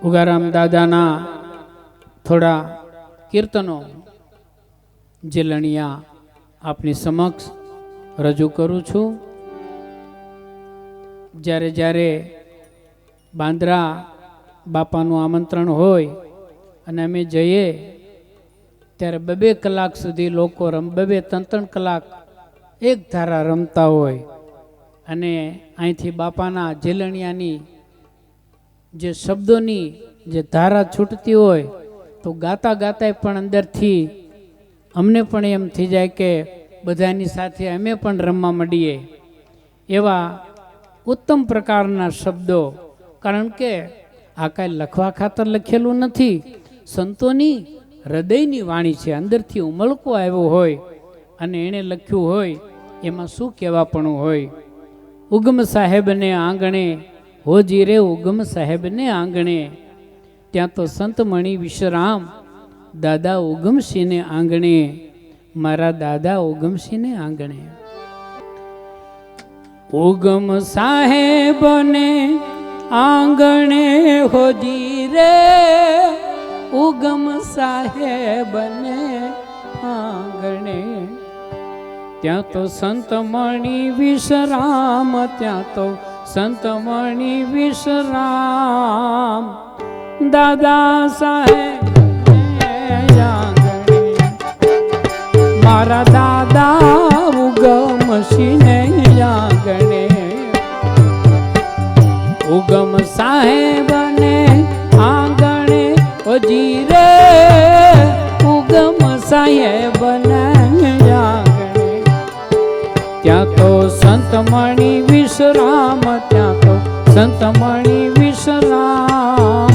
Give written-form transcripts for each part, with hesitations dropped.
ઉગારામ દાદાના થોડા કીર્તનો જીલણિયા આપની સમક્ષ રજૂ કરું છું. જ્યારે જ્યારે બાંદ્રા બાપાનું આમંત્રણ હોય અને અમે જઈએ ત્યારે 2-2 કલાક સુધી લોકો 2-3 કલાક એક ધારા રમતા હોય અને અહીંથી બાપાના જીલણિયાની જે શબ્દોની જે ધારા છૂટતી હોય તો ગાતા ગાતા પણ અંદરથી અમને પણ એમ થઈ જાય કે બધાની સાથે અમે પણ રમવા માંડીએ. એવા ઉત્તમ પ્રકારના શબ્દો, કારણ કે આ કાંઈ લખવા ખાતર લખેલું નથી, સંતોની હૃદયની વાણી છે, અંદરથી ઉમળકો આવ્યો હોય અને એણે લખ્યું હોય એમાં શું કહેવાપણું હોય. ઉગમ સાહેબને આંગણે હોજી રે ઉગમ સાહેબને આંગણે, ત્યાં તો સંતમણી વિશ્રામ દાદા ઉગમસિંહને આંગણે, મારા દાદા ઉગમસિંહને આંગણે. ઉગમ સાહેબને આંગણે હોજી રે ઉગમ સાહેબને આંગણે, ત્યાં તો સંતમણી વિશ્રામ, ત્યાં તો સંતમણી વિશ્રામ દાદા સાહેબ આંગણે, મારા દાદા ઉગમસિંહને આંગણે. ઉગમ સાહેબને આંગણે હોજી રે ઉગમ સાહેબને આંગણે, ત્યાં તો સંતમણી વિશ્રામ, ત્યાં તો સંતમણી વિશ્રામ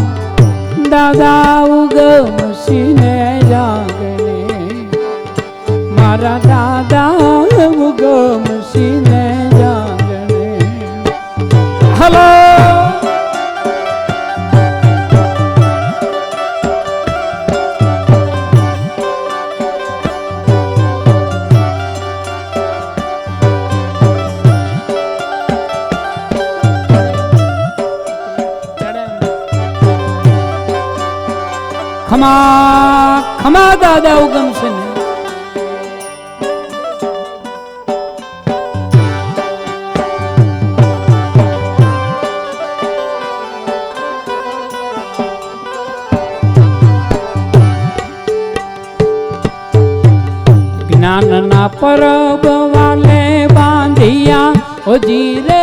દાદા ઉગમસિંહને આંગણે, મારા દાદા ઉગમસિંહને આંગણે. હલો ખમા ખમા દાદા ઉગમસિંહ. જ્ઞાનના પરબ વાલે બાંધિયા હોજી રે